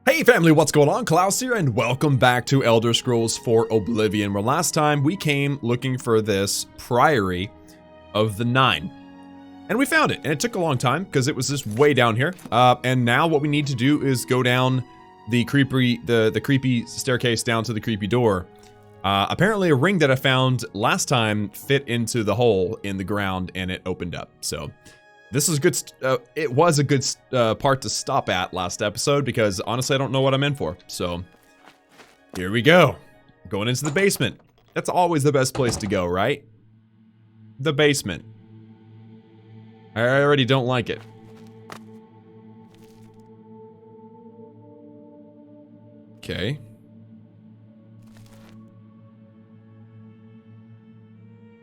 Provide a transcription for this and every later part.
Hey family, what's going on? Klaus here, and welcome back to Elder Scrolls 4 Oblivion, where last time we came looking for this Priory of the Nine. And we found it, and it took a long time, because it was just way down here. And now what we need to do is go down the creepy staircase down to the creepy door. Apparently a ring that I found last time fit into the hole in the ground, and it opened up, so... This is good. It was a good part to stop at last episode because honestly I don't know what I'm in for. So here we go. Going into the basement. That's always the best place to go, right? The basement. I already don't like it. Okay.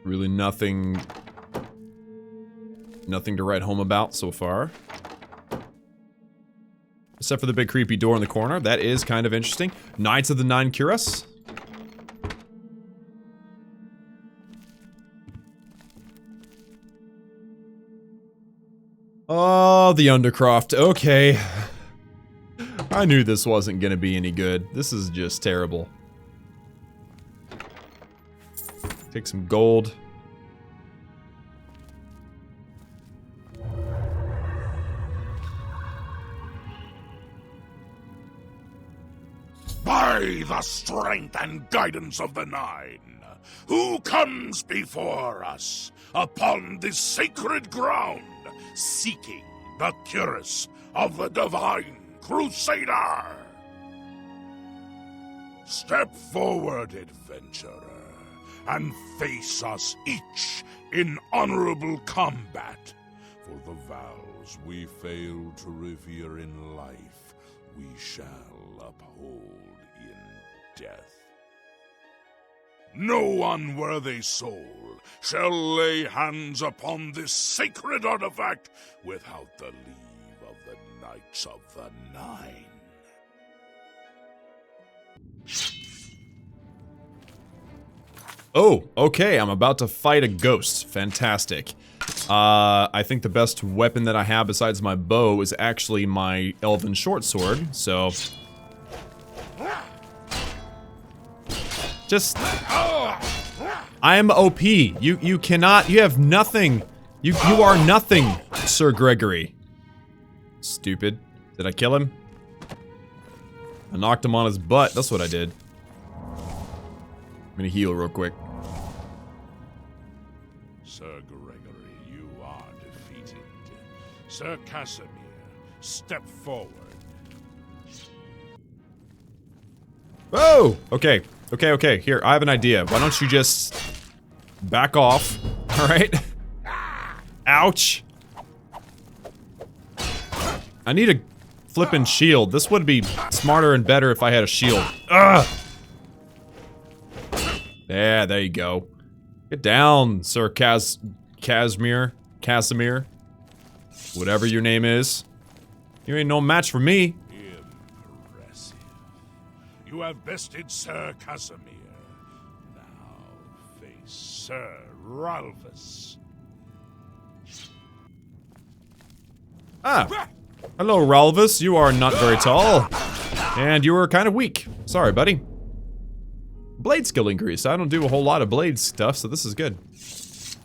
Really nothing to write home about so far. Except for the big creepy door in the corner. That is kind of interesting. Knights of the Nine Cuirass. Oh, the Undercroft. Okay. I knew this wasn't gonna be any good. This is just terrible. Take some gold. By the strength and guidance of the Nine, who comes before us upon this sacred ground, seeking the cuirass of the divine Crusader? Step forward, adventurer, and face us each in honorable combat. For the vows we fail to revere in life, we shall uphold in death. No unworthy soul shall lay hands upon this sacred artifact without the leave of the Knights of the Nine. Oh, okay, I'm about to fight a ghost. Fantastic. I think the best weapon that I have besides my bow is actually my elven short sword, so... Just... I am OP. You cannot... You have nothing. You are nothing, Sir Gregory. Stupid. Did I kill him? I knocked him on his butt. That's what I did. I'm gonna heal real quick. Sir Gregory, you are defeated. Sir Casimir, step forward. Oh! Okay. Okay. Here, I have an idea. Why don't you just... back off? Alright? Ouch! I need a flippin' shield. This would be smarter and better if I had a shield. Ugh! Yeah, there you go. Get down, Sir Casimir. Whatever your name is. You ain't no match for me. Impressive. You have bested Sir Casimir. Now face Sir Ralphus. Ah. Hello, Ralphus. You are not very tall. And you are kind of weak. Sorry, buddy. Blade skill increase. I don't do a whole lot of blade stuff, so this is good. Sir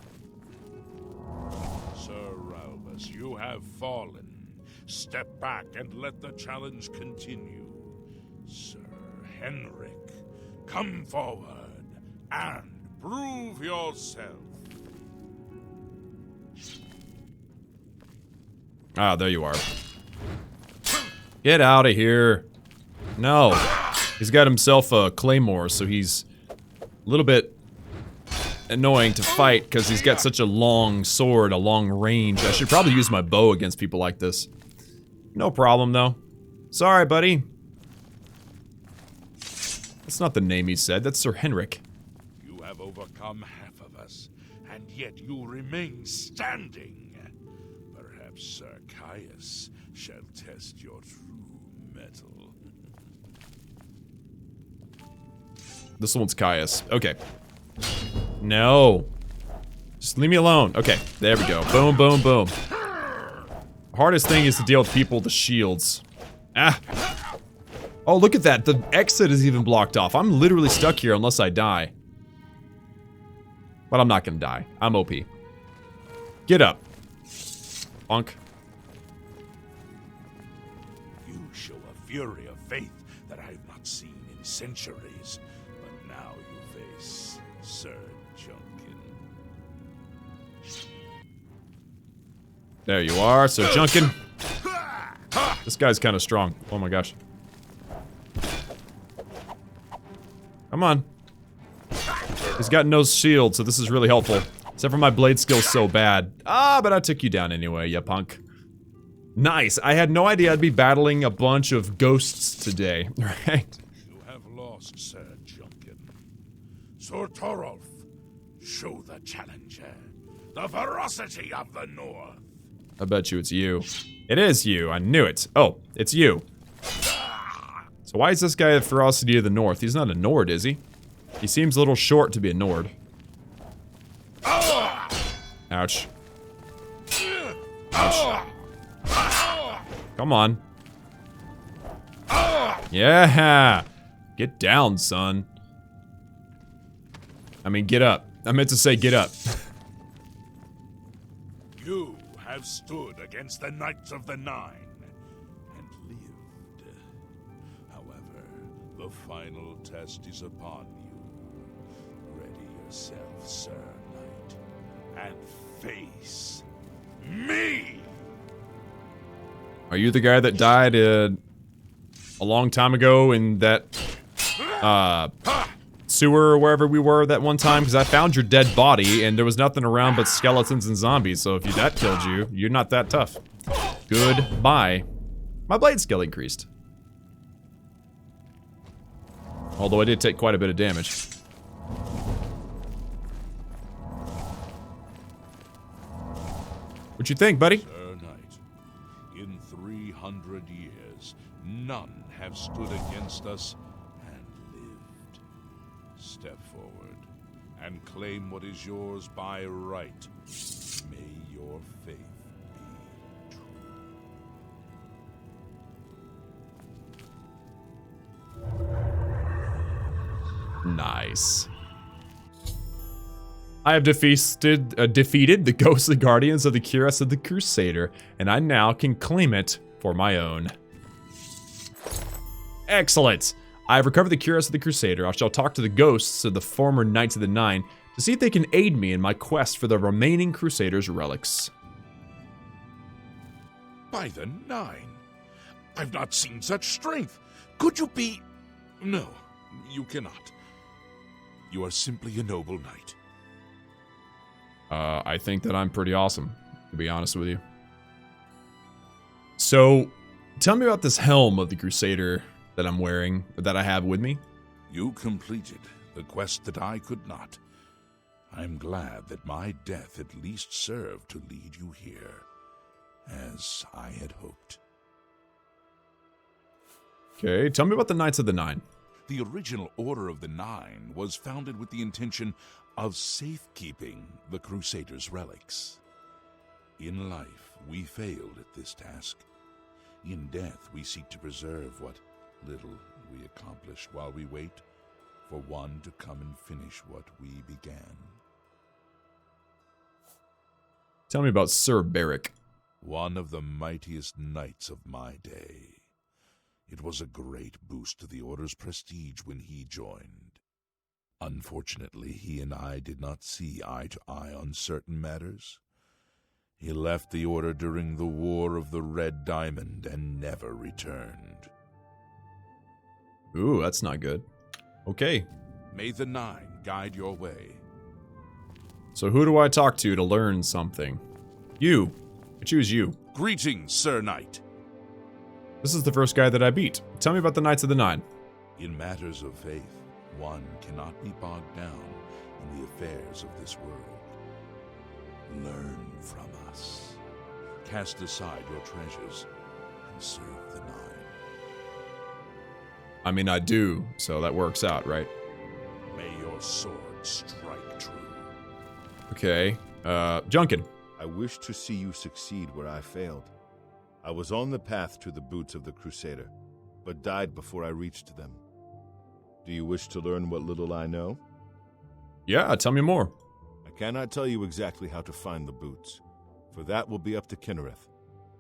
Ralphus, you have fallen. Step back and let the challenge continue. Sir Henrik, come forward and prove yourself. Ah, there you are. Get out of here. No. He's got himself a claymore, so he's a little bit annoying to fight because he's got such a long sword, a long range. I should probably use my bow against people like this. No problem, though. Sorry, buddy. That's not the name he said. That's Sir Henrik. You have overcome half of us, and yet you remain standing. Perhaps Sir Caius shall test your true mettle. This one's Caius. Okay. No. Just leave me alone. Okay, there we go. Boom, boom, boom. Hardest thing is to deal with people with the shields. Ah. Oh, look at that. The exit is even blocked off. I'm literally stuck here unless I die. But I'm not gonna die. I'm OP. Get up. Punk. You show a fury of faith that I have not seen in centuries. But now you face Sir Junkin. There you are, Sir Junkin. This guy's kind of strong. Oh my gosh. Come on. He's got no shield, so this is really helpful. Except for my blade skill's so bad. Ah, but I took you down anyway, ya punk. Nice. I had no idea I'd be battling a bunch of ghosts today, right? You have lost, Sir Junkin. Sir Torolf, show the challenger the ferocity of the North. I bet you it's you. It is you. I knew it. Oh, it's you. So why is this guy the ferocity of the North? He's not a Nord, is he? He seems a little short to be a Nord. Ouch. Ouch. Come on. Yeah. Get down, son. I mean, get up. I meant to say get up. You have stood against the Knights of the Nine and lived. However, the final test is upon you. Ready yourself, Sir Knight, and face me! Are you the guy that died a long time ago in that sewer or wherever we were that one time? Because I found your dead body and there was nothing around but skeletons and zombies, so if that killed you, you're not that tough. Goodbye. My blade skill increased. Although I did take quite a bit of damage. What you think, buddy? Sir Knight, in 300 years, none have stood against us and lived. Step forward and claim what is yours by right. May your faith be true. Nice. I have defeated the ghostly guardians of the cuirass of the Crusader, and I now can claim it for my own. Excellent! I have recovered the cuirass of the Crusader. I shall talk to the ghosts of the former Knights of the Nine to see if they can aid me in my quest for the remaining Crusader's relics. By the Nine! I've not seen such strength! Could you be... No, you cannot. You are simply a noble knight. I think that I'm pretty awesome, to be honest with you. So, tell me about this helm of the Crusader that I'm wearing, that I have with me. You completed the quest that I could not. I'm glad that my death at least served to lead you here, as I had hoped. Okay, tell me about the Knights of the Nine. The original Order of the Nine was founded with the intention of safekeeping the Crusader's relics. In life, we failed at this task. In death, we seek to preserve what little we accomplished while we wait for one to come and finish what we began. Tell me about Sir Beric. One of the mightiest knights of my day. It was a great boost to the Order's prestige when he joined. Unfortunately, he and I did not see eye to eye on certain matters. He left the Order during the War of the Red Diamond and never returned. Ooh, that's not good. Okay. May the Nine guide your way. So who do I talk to learn something? You. I choose you. Greetings, Sir Knight. This is the first guy that I beat. Tell me about the Knights of the Nine. In matters of faith, one cannot be bogged down in the affairs of this world. Learn from us. Cast aside your treasures and serve the Nine. I mean, I do, so that works out, right? May your sword strike true. Okay. Junkin. I wish to see you succeed where I failed. I was on the path to the boots of the Crusader. but died before I reached them. Do you wish to learn what little I know? Yeah, tell me more. I cannot tell you exactly how to find the boots, for that will be up to Kinnereth.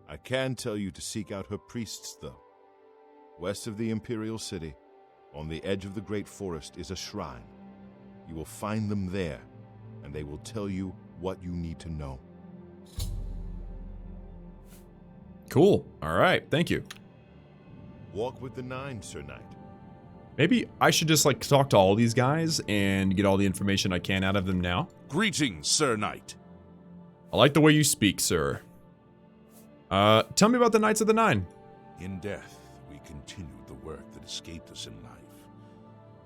I can tell you to seek out her priests, though. West of the Imperial City, on the edge of the Great Forest, is a shrine. You will find them there, and they will tell you what you need to know. Cool. All right. Thank you. Walk with the Nine, Sir Knight. Maybe I should just, like, talk to all these guys and get all the information I can out of them now. Greetings, Sir Knight. I like the way you speak, sir. Tell me about the Knights of the Nine. In death, we continued the work that escaped us in life.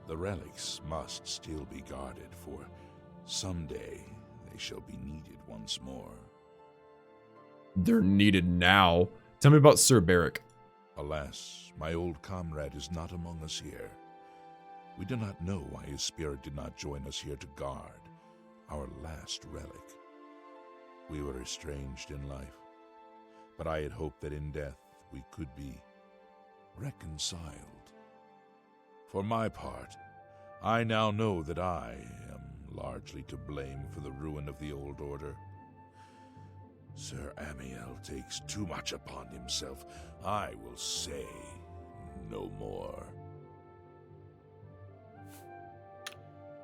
The relics must still be guarded, for someday they shall be needed once more. They're needed now. Tell me about Sir Beric. Alas, my old comrade is not among us here. We do not know why his spirit did not join us here to guard our last relic. We were estranged in life, but I had hoped that in death we could be reconciled. For my part, I now know that I am largely to blame for the ruin of the old order. Sir Amiel takes too much upon himself. I will say no more.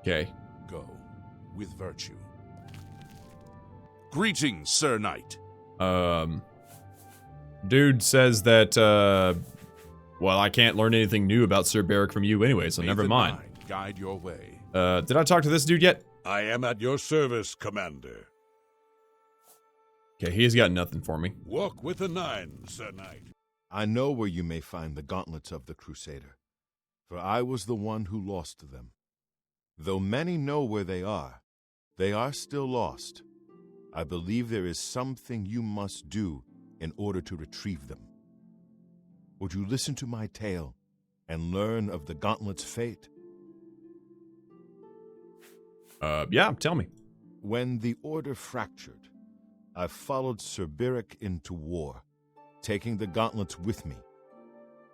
Okay. Go with virtue. Greetings, Sir Knight. Dude says that, well, I can't learn anything new about Sir Beric from you anyway, so May never the mind. Nine guide your way. Did I talk to this dude yet? I am at your service, Commander. Okay, he's got nothing for me. Walk with the Nine, Sir Knight. I know where you may find the gauntlets of the Crusader, for I was the one who lost them. Though many know where they are still lost. I believe there is something you must do in order to retrieve them. Would you listen to my tale and learn of the Gauntlet's fate? Yeah, tell me. When the Order fractured, I followed Sir Beric into war, taking the Gauntlets with me.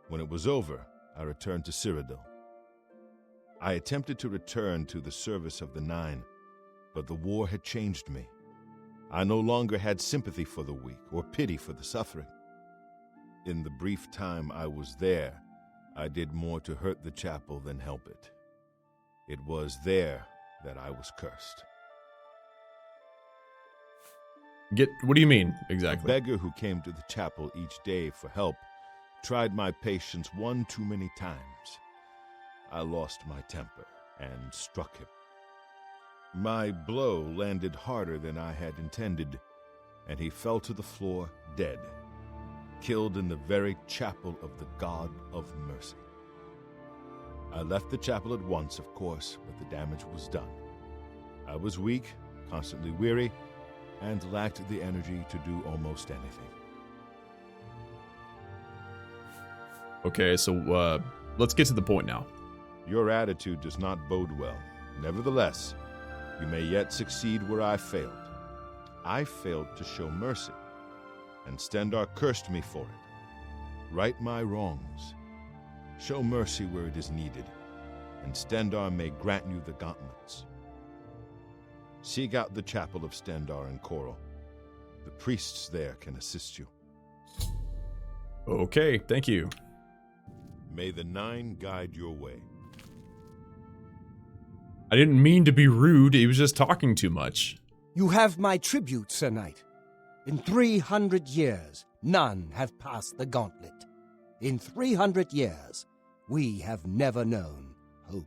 When it was over, I returned to Cyrodiil. I attempted to return to the service of the Nine, but the war had changed me. I no longer had sympathy for the weak or pity for the suffering. In the brief time I was there, I did more to hurt the chapel than help it. It was there that I was cursed. What do you mean, A exactly? beggar who came to the chapel each day for help tried my patience one too many times. I lost my temper and struck him. My blow landed harder than I had intended, and he fell to the floor dead, killed in the very chapel of the God of Mercy. I left the chapel at once, of course, but the damage was done. I was weak, constantly weary, and lacked the energy to do almost anything. Okay, so, let's get to the point now. Your attitude does not bode well. Nevertheless, you may yet succeed where I failed. I failed to show mercy, and Stendarr cursed me for it. Right my wrongs. Show mercy where it is needed, and Stendarr may grant you the gauntlets. Seek out the chapel of Stendarr and Coral. The priests there can assist you. Okay, thank you. May the Nine guide your way. I didn't mean to be rude, he was just talking too much. You have my tribute, Sir Knight. In 300 years, none have passed the Gauntlet. In 300 years, we have never known hope.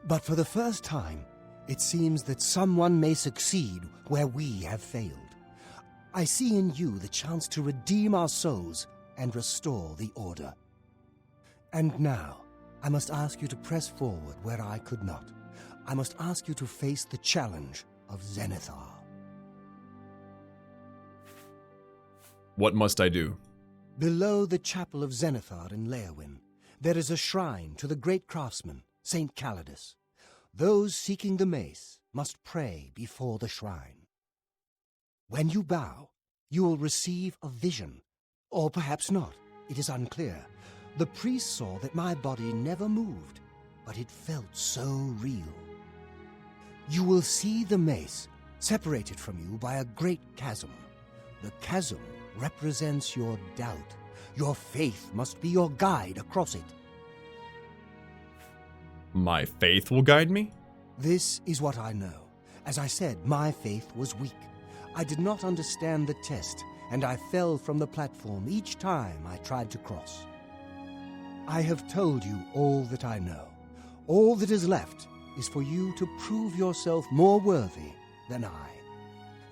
But for the first time, it seems that someone may succeed where we have failed. I see in you the chance to redeem our souls and restore the Order. And now, I must ask you to press forward where I could not. I must ask you to face the challenge of Zenithar. What must I do? Below the chapel of Zenithar in Leowyn, there is a shrine to the great craftsman, St. Calidus. Those seeking the mace must pray before the shrine. When you bow, you will receive a vision. Or perhaps not, it is unclear. The priest saw that my body never moved, but it felt so real. You will see the mace, separated from you by a great chasm. The chasm represents your doubt. Your faith must be your guide across it. My faith will guide me? This is what I know. As I said, my faith was weak. I did not understand the test, and I fell from the platform each time I tried to cross. I have told you all that I know. All that is left is for you to prove yourself more worthy than I.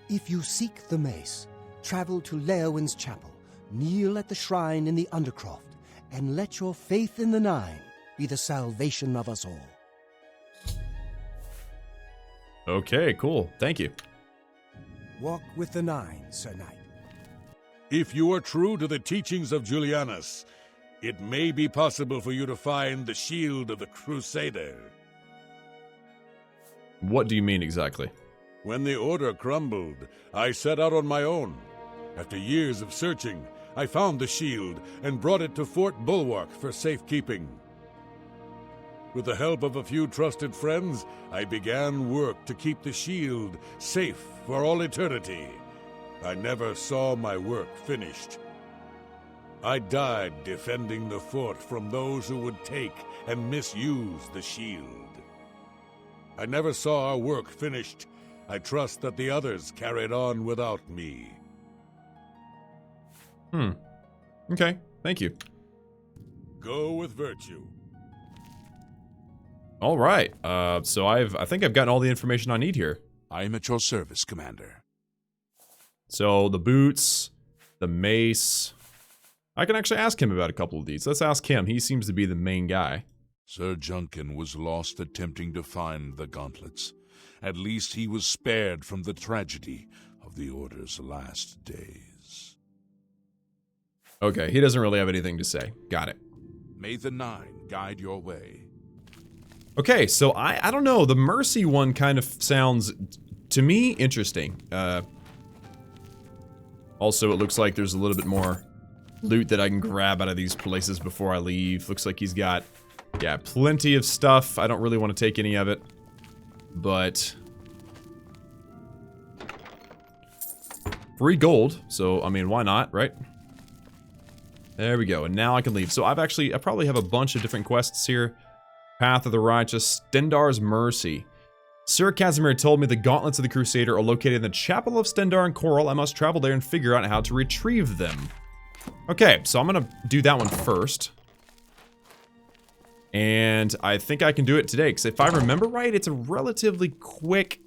If you seek the mace, travel to Leowin's chapel, kneel at the shrine in the Undercroft, and let your faith in the Nine be the salvation of us all. Okay, cool. Thank you. Walk with the Nine, Sir Knight. If you are true to the teachings of Julianus, it may be possible for you to find the shield of the Crusader. What do you mean exactly? When the Order crumbled, I set out on my own. After years of searching, I found the shield and brought it to Fort Bulwark for safekeeping. With the help of a few trusted friends, I began work to keep the shield safe for all eternity. I never saw my work finished. I died defending the fort from those who would take and misuse the shield. I never saw our work finished. I trust that the others carried on without me. Okay, thank you. Go with virtue. All right. So I think I've gotten all the information I need here. I am at your service, Commander. So the boots, the mace. I can actually ask him about a couple of these. Let's ask him. He seems to be the main guy. Sir Junkin was lost attempting to find the Gauntlets. At least he was spared from the tragedy of the Order's last days. Okay, he doesn't really have anything to say. Got it. May the Nine guide your way. Okay, so I don't know. The Mercy one kind of sounds, to me, interesting. Also, it looks like there's a little bit more loot that I can grab out of these places before I leave. Looks like he's got, yeah, plenty of stuff. I don't really want to take any of it. But free gold, so, I mean, why not, right? There we go, and now I can leave. So I probably have a bunch of different quests here. Path of the Righteous, Stendarr's Mercy. Sir Casimir told me the Gauntlets of the Crusader are located in the Chapel of Stendarr and Coral. I must travel there and figure out how to retrieve them. Okay, so I'm gonna do that one first. And I think I can do it today, because if I remember right, it's a relatively quick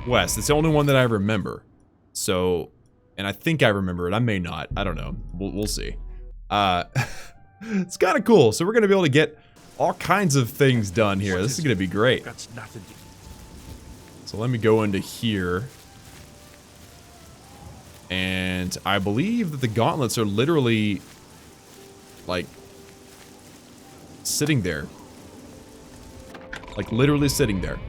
quest. It's the only one that I remember. So, and I think I remember it. I may not. I don't know. We'll see. It's kind of cool. So we're going to be able to get all kinds of things done here. This is going to be great. That's nothing. So let me go into here. And I believe that the gauntlets are literally, like, sitting there. Like, literally sitting there.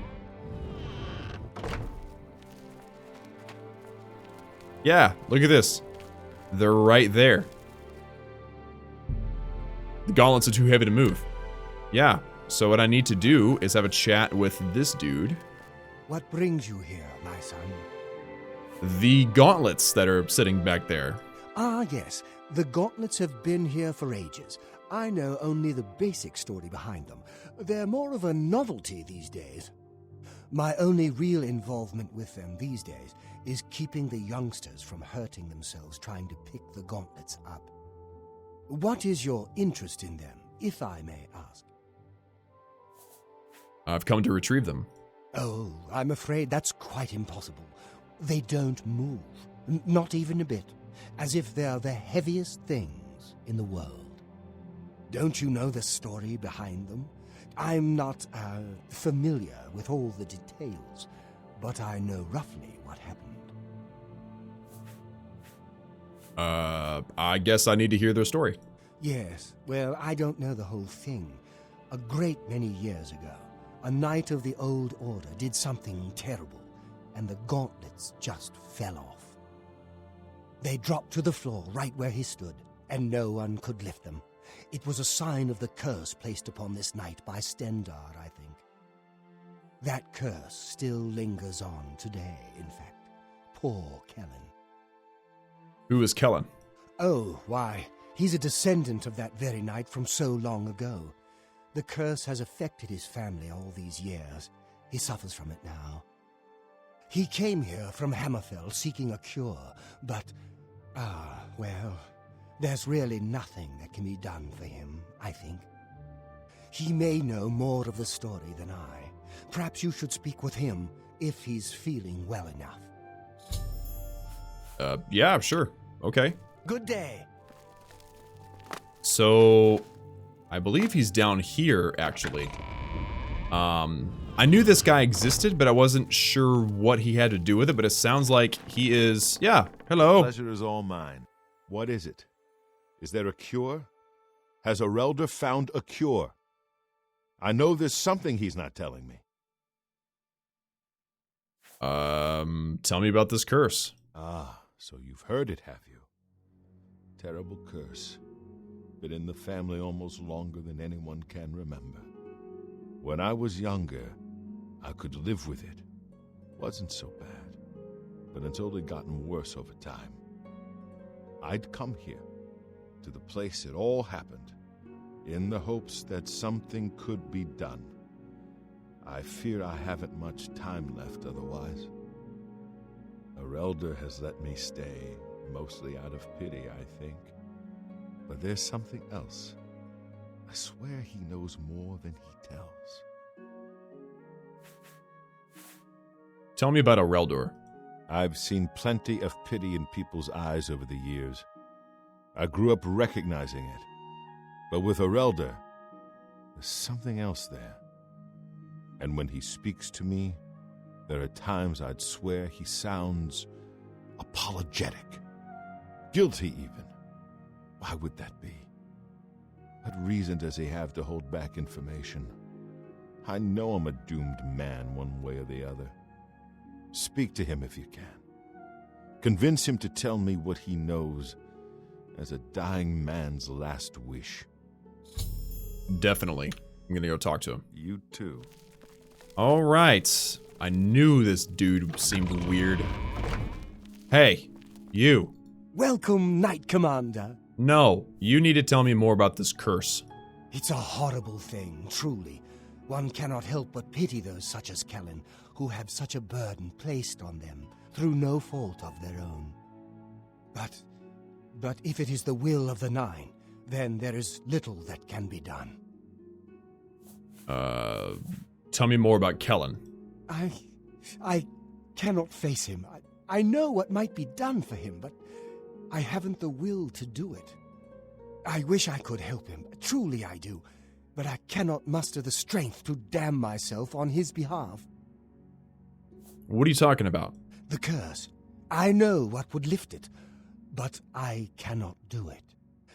Yeah, look at this. They're right there. The gauntlets are too heavy to move. Yeah, so what I need to do is have a chat with this dude. What brings you here, my son? The gauntlets that are sitting back there. Ah, yes. The Gauntlets have been here for ages. I know only the basic story behind them. They're more of a novelty these days. My only real involvement with them these days is keeping the youngsters from hurting themselves trying to pick the Gauntlets up. What is your interest in them, if I may ask? I've come to retrieve them. Oh, I'm afraid that's quite impossible. They don't move, not even a bit, as if they're the heaviest things in the world. Don't you know the story behind them? I'm not, familiar with all the details, but I know roughly what happened. I guess I need to hear their story. Yes, well, I don't know the whole thing. A great many years ago, a knight of the old order did something terrible, and the gauntlets just fell off. They dropped to the floor right where he stood, and no one could lift them. It was a sign of the curse placed upon this night by Stendarr, I think. That curse still lingers on today, in fact. Poor Kellen. Who is Kellen? Oh, why, he's a descendant of that very night from so long ago. The curse has affected his family all these years. He suffers from it now. He came here from Hammerfell seeking a cure, but, well, there's really nothing that can be done for him, I think. He may know more of the story than I. Perhaps you should speak with him if he's feeling well enough. Yeah, sure. Okay. Good day. So, I believe he's down here, actually. I knew this guy existed, but I wasn't sure what he had to do with it, but it sounds like he is... Yeah, hello. Pleasure is all mine. What is it? Is there a cure? Has Aurelder found a cure? I know there's something he's not telling me. Tell me about this curse. Ah, so you've heard it, have you? Terrible curse. Been in the family almost longer than anyone can remember. When I was younger, I could live with it. Wasn't so bad. But until it gotten worse over time. I'd come here, to the place it all happened, in the hopes that something could be done. I fear I haven't much time left otherwise. Aurelder has let me stay, mostly out of pity, I think. But there's something else. I swear he knows more than he tells. Tell me about Aurelder. I've seen plenty of pity in people's eyes over the years. I grew up recognizing it. But with Aurelder, there's something else there. And when he speaks to me, there are times I'd swear he sounds apologetic. Guilty, even. Why would that be? What reason does he have to hold back information? I know I'm a doomed man one way or the other. Speak to him if you can. Convince him to tell me what he knows as a dying man's last wish. Definitely. I'm gonna go talk to him. You too. All right. I knew this dude seemed weird. Hey, you. Welcome, Knight Commander. No, you need to tell me more about this curse. It's a horrible thing, truly. One cannot help but pity those such as Kellen, who have such a burden placed on them through no fault of their own. But if it is the will of the Nine, then there is little that can be done. Tell me more about Kellen. I cannot face him. I know what might be done for him, but I haven't the will to do it. I wish I could help him, truly I do, but I cannot muster the strength to damn myself on his behalf. What are you talking about? The curse. I know what would lift it, but I cannot do it.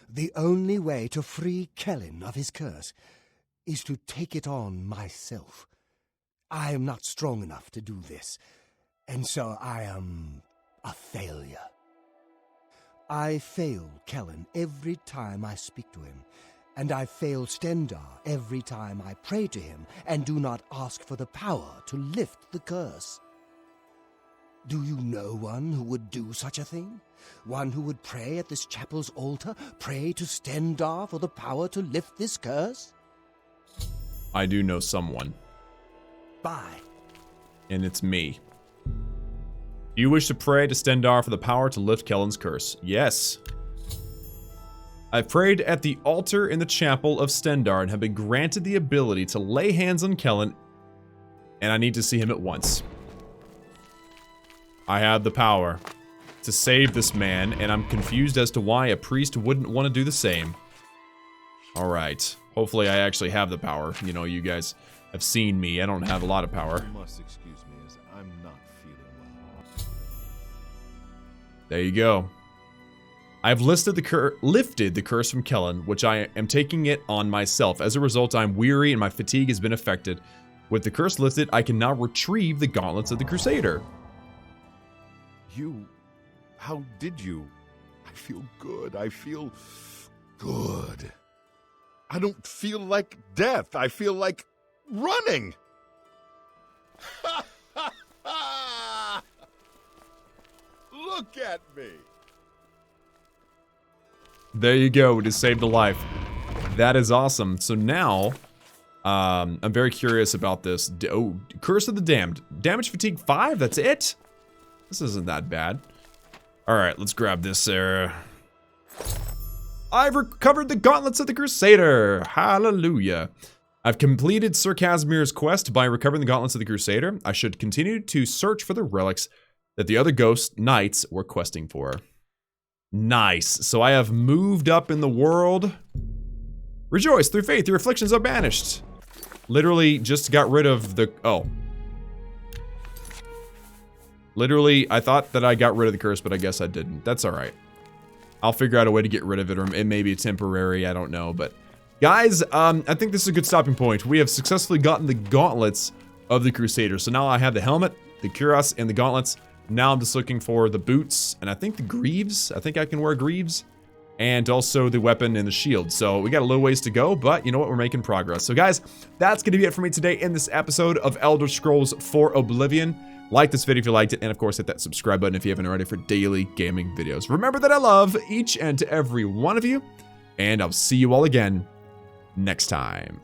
The only way to free Kellen of his curse is to take it on myself. I am not strong enough to do this, and so I am a failure. I fail Kellen every time I speak to him, and I fail Stendarr every time I pray to him and do not ask for the power to lift the curse. Do you know one who would do such a thing? One who would pray at this chapel's altar, pray to Stendarr for the power to lift this curse? I do know someone. Bye. And it's me. Do you wish to pray to Stendarr for the power to lift Kellen's curse? Yes. I've prayed at the altar in the chapel of Stendarr and have been granted the ability to lay hands on Kellen, and I need to see him at once. I have the power to save this man, and I'm confused as to why a priest wouldn't want to do the same. Alright. Hopefully I actually have the power. You know, you guys have seen me. I don't have a lot of power. You must excuse me as I'm not feeling well. There you go. I've lifted the curse from Kellen, which I am taking it on myself. As a result, I'm weary and my fatigue has been affected. With the curse lifted, I can now retrieve the Gauntlets of the Crusader. How did you? I feel good. I feel good. I don't feel like death. I feel like running. Look at me. There you go. We just saved a life. That is awesome. So now, I'm very curious about this. Oh, Curse of the Damned. Damage fatigue 5. That's it? This isn't that bad. All right, let's grab this there. I've recovered the Gauntlets of the Crusader. Hallelujah. I've completed Sir Casimir's quest by recovering the Gauntlets of the Crusader. I should continue to search for the relics that the other ghost knights were questing for. Nice. So I have moved up in the world. Rejoice, through faith, your afflictions are banished. Literally just got rid of the... Oh. Literally, I thought that I got rid of the curse, but I guess I didn't. That's alright. I'll figure out a way to get rid of it, or it may be temporary, I don't know. But, guys, I think this is a good stopping point. We have successfully gotten the Gauntlets of the Crusader. So now I have the helmet, the cuirass, and the gauntlets. Now I'm just looking for the boots, and I think the greaves. I think I can wear greaves. And also the weapon and the shield. So we got a little ways to go, but you know what? We're making progress. So guys, that's going to be it for me today in this episode of Elder Scrolls 4 Oblivion. Like this video if you liked it, and of course hit that subscribe button if you haven't already for daily gaming videos. Remember that I love each and every one of you, and I'll see you all again next time.